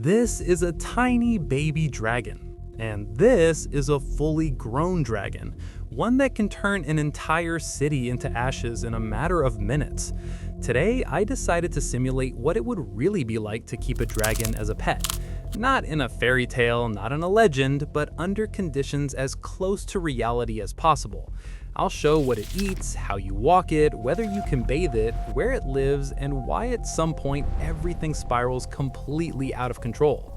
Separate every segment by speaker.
Speaker 1: This is a tiny baby dragon, and this is a fully grown dragon, one that can turn an entire city into ashes in a matter of minutes. Today, I decided to simulate what it would really be like to keep a dragon as a pet. Not in a fairy tale, not in a legend, but under conditions as close to reality as possible. I'll show what it eats, how you walk it, whether you can bathe it, where it lives, and why at some point everything spirals completely out of control.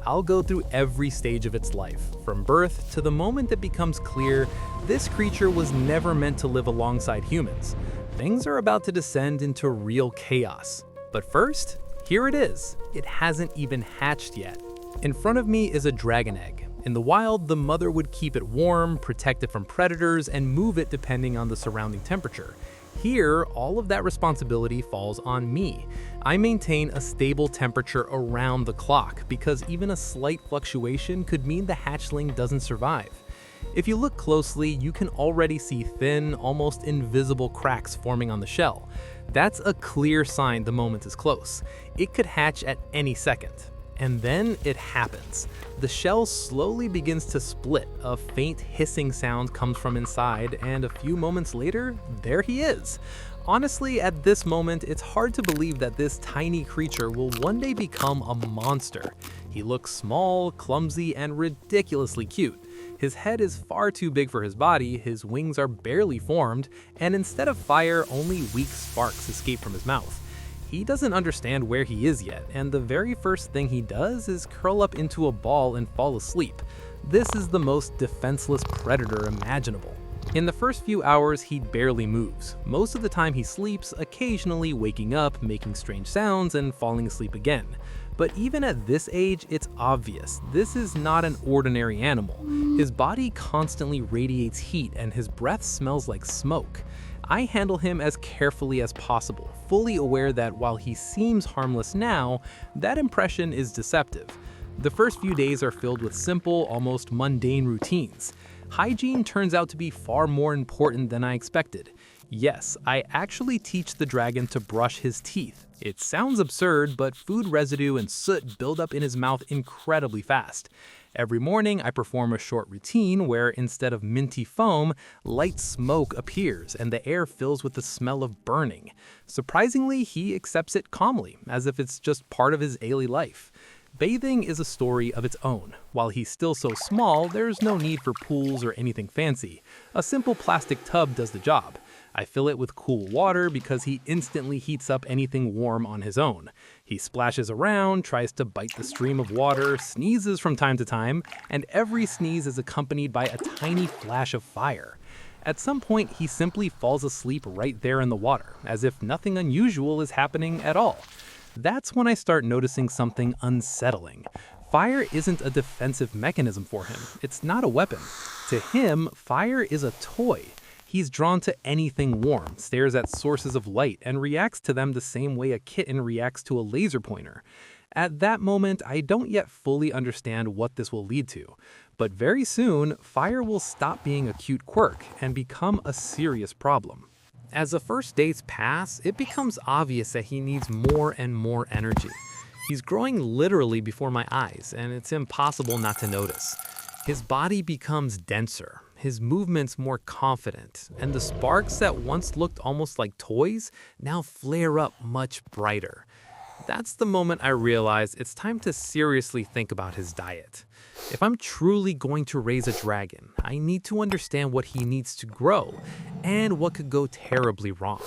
Speaker 1: I'll go through every stage of its life, from birth to the moment it becomes clear this creature was never meant to live alongside humans. Things are about to descend into real chaos. But first, here it is. It hasn't even hatched yet. In front of me is a dragon egg. In the wild, the mother would keep it warm, protect it from predators, and move it depending on the surrounding temperature. Here, all of that responsibility falls on me. I maintain a stable temperature around the clock because even a slight fluctuation could mean the hatchling doesn't survive. If you look closely, you can already see thin, almost invisible cracks forming on the shell. That's a clear sign the moment is close. It could hatch at any second. And then it happens. The shell slowly begins to split, a faint hissing sound comes from inside, and a few moments later, there he is. Honestly, at this moment, it's hard to believe that this tiny creature will one day become a monster. He looks small, clumsy, and ridiculously cute. His head is far too big for his body, his wings are barely formed, and instead of fire, only weak sparks escape from his mouth. He doesn't understand where he is yet, and the very first thing he does is curl up into a ball and fall asleep. This is the most defenseless predator imaginable. In the first few hours, he barely moves. Most of the time he sleeps, occasionally waking up, making strange sounds, and falling asleep again. But even at this age, it's obvious. This is not an ordinary animal. His body constantly radiates heat, and his breath smells like smoke. I handle him as carefully as possible, fully aware that while he seems harmless now, that impression is deceptive. The first few days are filled with simple, almost mundane routines. Hygiene turns out to be far more important than I expected. Yes, I actually teach the dragon to brush his teeth. It sounds absurd, but food residue and soot build up in his mouth incredibly fast. Every morning, I perform a short routine where instead of minty foam, light smoke appears and the air fills with the smell of burning. Surprisingly, he accepts it calmly, as if it's just part of his daily life. Bathing is a story of its own. While he's still so small, there's no need for pools or anything fancy. A simple plastic tub does the job. I fill it with cool water because he instantly heats up anything warm on his own. He splashes around, tries to bite the stream of water, sneezes from time to time, and every sneeze is accompanied by a tiny flash of fire. At some point, he simply falls asleep right there in the water, as if nothing unusual is happening at all. That's when I start noticing something unsettling. Fire isn't a defensive mechanism for him. It's not a weapon. To him, fire is a toy. He's drawn to anything warm, stares at sources of light, and reacts to them the same way a kitten reacts to a laser pointer. At that moment, I don't yet fully understand what this will lead to. But very soon, fire will stop being a cute quirk and become a serious problem. As the first days pass, it becomes obvious that he needs more and more energy. He's growing literally before my eyes, and it's impossible not to notice. His body becomes denser, his movements more confident, and the sparks that once looked almost like toys now flare up much brighter. That's the moment I realize it's time to seriously think about his diet. If I'm truly going to raise a dragon, I need to understand what he needs to grow and what could go terribly wrong.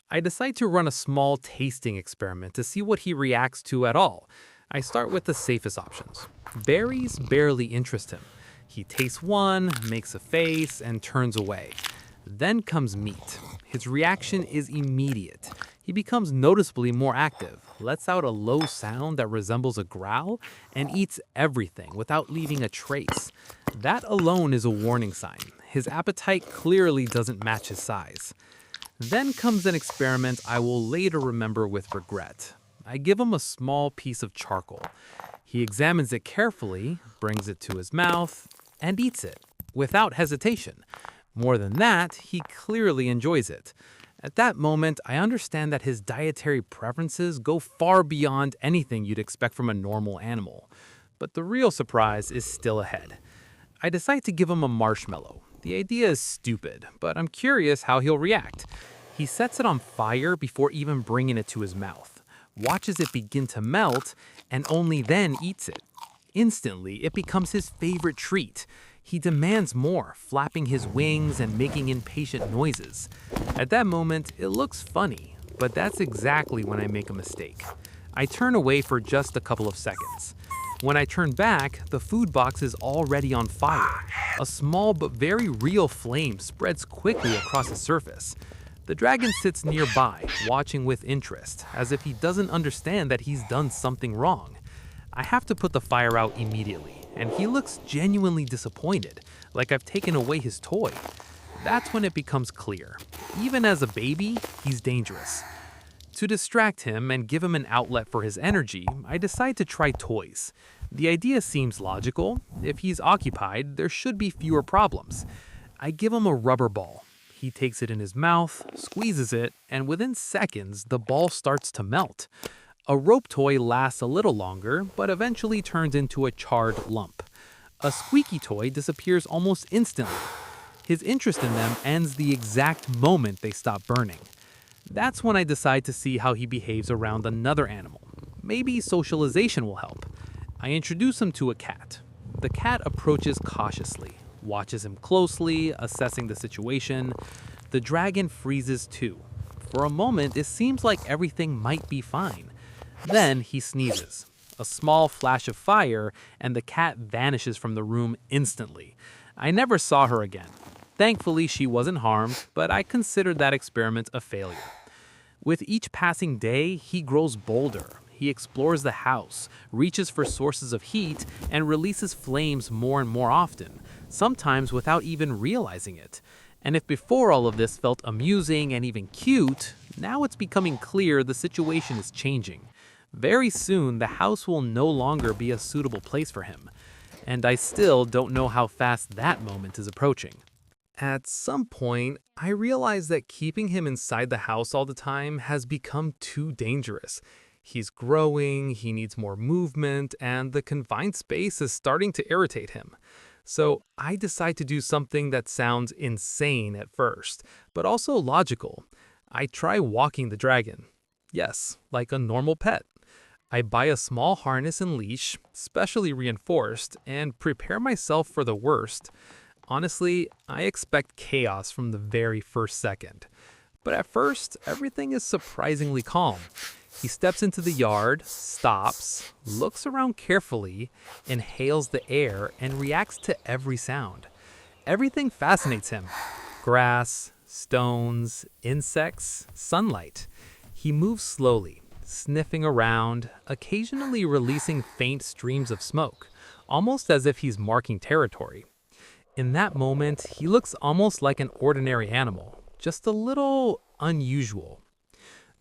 Speaker 1: I decide to run a small tasting experiment to see what he reacts to at all. I start with the safest options. Berries barely interest him. He tastes one, makes a face, and turns away. Then comes meat. His reaction is immediate. He becomes noticeably more active, lets out a low sound that resembles a growl, and eats everything without leaving a trace. That alone is a warning sign. His appetite clearly doesn't match his size. Then comes an experiment I will later remember with regret. I give him a small piece of charcoal. He examines it carefully, brings it to his mouth, and eats it, without hesitation. More than that, he clearly enjoys it. At that moment, I understand that his dietary preferences go far beyond anything you'd expect from a normal animal. But the real surprise is still ahead. I decide to give him a marshmallow. The idea is stupid, but I'm curious how he'll react. He sets it on fire before even bringing it to his mouth, watches it begin to melt, and only then eats it. Instantly, it becomes his favorite treat. He demands more, flapping his wings and making impatient noises. At that moment, it looks funny, but that's exactly when I make a mistake. I turn away for just a couple of seconds. When I turn back, the food box is already on fire. A small but very real flame spreads quickly across the surface. The dragon sits nearby, watching with interest, as if he doesn't understand that he's done something wrong. I have to put the fire out immediately, and he looks genuinely disappointed, like I've taken away his toy. That's when it becomes clear. Even as a baby, he's dangerous. To distract him and give him an outlet for his energy, I decide to try toys. The idea seems logical. If he's occupied, there should be fewer problems. I give him a rubber ball. He takes it in his mouth, squeezes it, and within seconds, the ball starts to melt. A rope toy lasts a little longer, but eventually turns into a charred lump. A squeaky toy disappears almost instantly. His interest in them ends the exact moment they stop burning. That's when I decide to see how he behaves around another animal. Maybe socialization will help. I introduce him to a cat. The cat approaches cautiously, watches him closely, assessing the situation. The dragon freezes too. For a moment, it seems like everything might be fine. Then he sneezes. A small flash of fire, and the cat vanishes from the room instantly. I never saw her again. Thankfully, she wasn't harmed, but I considered that experiment a failure. With each passing day, he grows bolder. He explores the house, reaches for sources of heat, and releases flames more and more often, sometimes without even realizing it. And if before all of this felt amusing and even cute, now it's becoming clear the situation is changing. Very soon, the house will no longer be a suitable place for him. And I still don't know how fast that moment is approaching. At some point, I realize that keeping him inside the house all the time has become too dangerous. He's growing, he needs more movement, and the confined space is starting to irritate him. So I decide to do something that sounds insane at first, but also logical. I try walking the dragon. Yes, like a normal pet. I buy a small harness and leash, specially reinforced, and prepare myself for the worst. Honestly, I expect chaos from the very first second. But at first, everything is surprisingly calm. He steps into the yard, stops, looks around carefully, inhales the air, and reacts to every sound. Everything fascinates him. Grass, stones, insects, sunlight. He moves slowly, sniffing around, occasionally releasing faint streams of smoke, almost as if he's marking territory. In that moment, he looks almost like an ordinary animal, just a little unusual.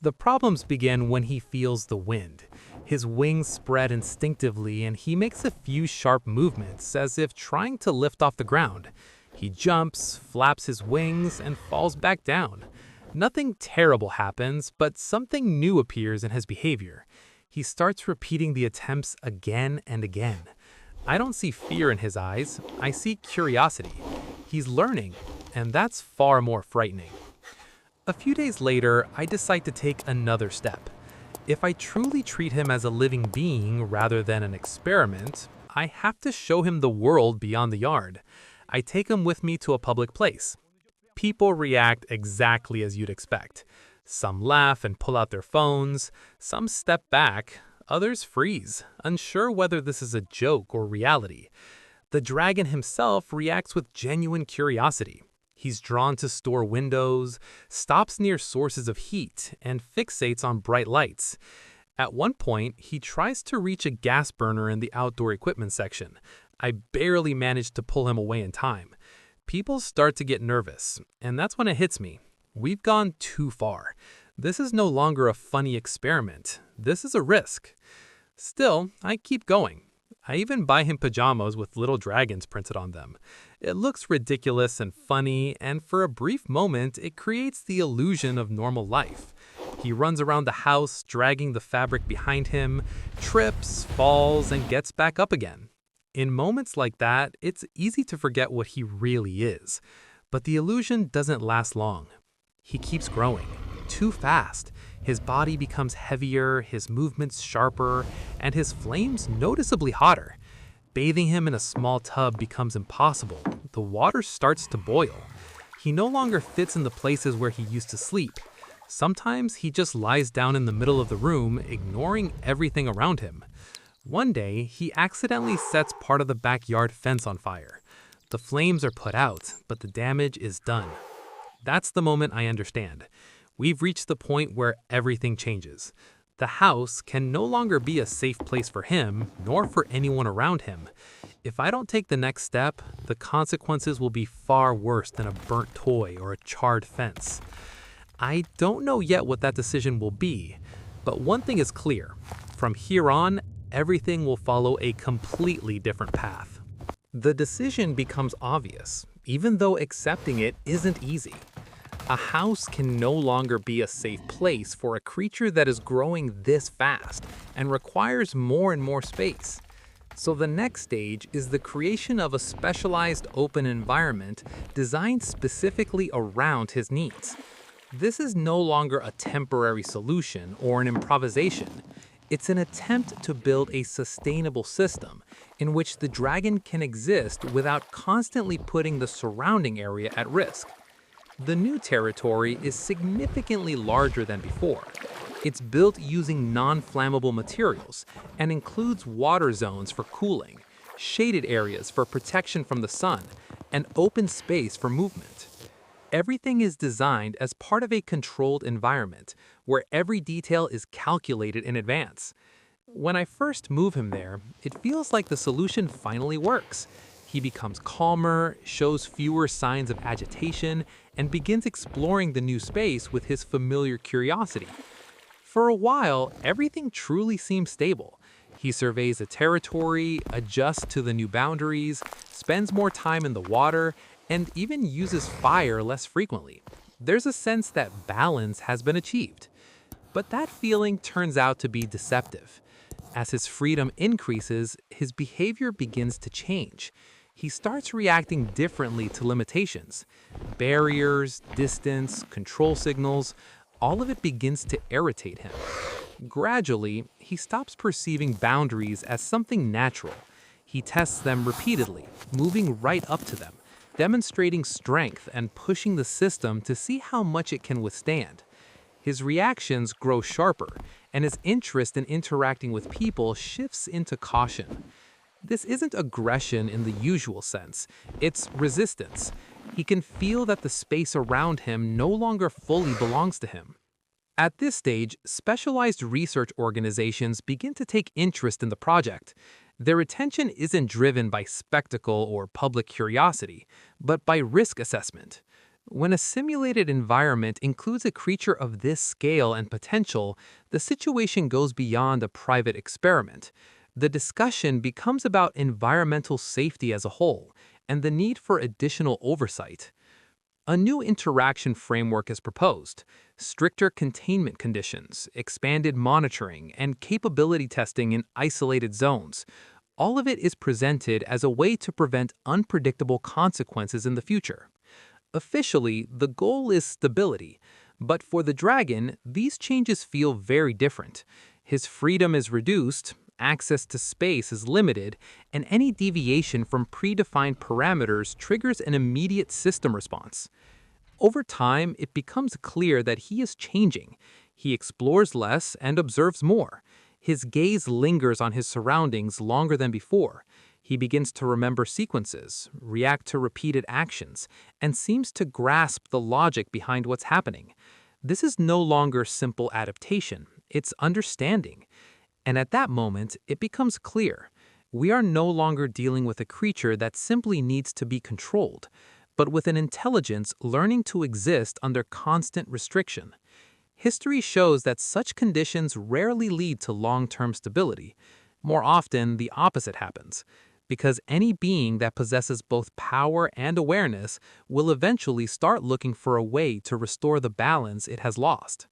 Speaker 1: The problems begin when he feels the wind. His wings spread instinctively and he makes a few sharp movements as if trying to lift off the ground. He jumps, flaps his wings, and falls back down. Nothing terrible happens, but something new appears in his behavior. He starts repeating the attempts again and again. I don't see fear in his eyes, I see curiosity. He's learning, and that's far more frightening. A few days later, I decide to take another step. If I truly treat him as a living being rather than an experiment, I have to show him the world beyond the yard. I take him with me to a public place. People react exactly as you'd expect. Some laugh and pull out their phones, some step back, others freeze, unsure whether this is a joke or reality. The dragon himself reacts with genuine curiosity. He's drawn to store windows, stops near sources of heat, and fixates on bright lights. At one point, he tries to reach a gas burner in the outdoor equipment section. I barely managed to pull him away in time. People start to get nervous, and that's when it hits me. We've gone too far. This is no longer a funny experiment. This is a risk. Still, I keep going. I even buy him pajamas with little dragons printed on them. It looks ridiculous and funny, and for a brief moment, it creates the illusion of normal life. He runs around the house, dragging the fabric behind him, trips, falls, and gets back up again. In moments like that, it's easy to forget what he really is. But the illusion doesn't last long. He keeps growing, too fast. His body becomes heavier, his movements sharper, and his flames noticeably hotter. Bathing him in a small tub becomes impossible. The water starts to boil. He no longer fits in the places where he used to sleep. Sometimes he just lies down in the middle of the room, ignoring everything around him. One day, he accidentally sets part of the backyard fence on fire. The flames are put out, but the damage is done. That's the moment I understand. We've reached the point where everything changes. The house can no longer be a safe place for him, nor for anyone around him. If I don't take the next step, the consequences will be far worse than a burnt toy or a charred fence. I don't know yet what that decision will be, but one thing is clear. From here on, everything will follow a completely different path. The decision becomes obvious, even though accepting it isn't easy. A house can no longer be a safe place for a creature that is growing this fast and requires more and more space. So the next stage is the creation of a specialized open environment designed specifically around his needs. This is no longer a temporary solution or an improvisation. It's an attempt to build a sustainable system in which the dragon can exist without constantly putting the surrounding area at risk. The new territory is significantly larger than before. It's built using non-flammable materials and includes water zones for cooling, shaded areas for protection from the sun, and open space for movement. Everything is designed as part of a controlled environment where every detail is calculated in advance. When I first move him there, it feels like the solution finally works. He becomes calmer, shows fewer signs of agitation, and begins exploring the new space with his familiar curiosity. For a while, everything truly seems stable. He surveys the territory, adjusts to the new boundaries, spends more time in the water, and even uses fire less frequently. There's a sense that balance has been achieved. But that feeling turns out to be deceptive. As his freedom increases, his behavior begins to change. He starts reacting differently to limitations. Barriers, distance, control signals, all of it begins to irritate him. Gradually, he stops perceiving boundaries as something natural. He tests them repeatedly, moving right up to them, demonstrating strength and pushing the system to see how much it can withstand. His reactions grow sharper, and his interest in interacting with people shifts into caution. This isn't aggression in the usual sense, it's resistance. He can feel that the space around him no longer fully belongs to him. At this stage, specialized research organizations begin to take interest in the project. Their attention isn't driven by spectacle or public curiosity, but by risk assessment. When a simulated environment includes a creature of this scale and potential, the situation goes beyond a private experiment. The discussion becomes about environmental safety as a whole and the need for additional oversight. A new interaction framework is proposed. Stricter containment conditions, expanded monitoring, and capability testing in isolated zones. All of it is presented as a way to prevent unpredictable consequences in the future. Officially, the goal is stability, but for the dragon, these changes feel very different. His freedom is reduced, access to space is limited, and any deviation from predefined parameters triggers an immediate system response. Over time, it becomes clear that he is changing. He explores less and observes more. His gaze lingers on his surroundings longer than before. He begins to remember sequences, react to repeated actions, and seems to grasp the logic behind what's happening. This is no longer simple adaptation, it's understanding. And at that moment, it becomes clear. We are no longer dealing with a creature that simply needs to be controlled, but with an intelligence learning to exist under constant restriction. History shows that such conditions rarely lead to long-term stability. More often, the opposite happens, because any being that possesses both power and awareness will eventually start looking for a way to restore the balance it has lost.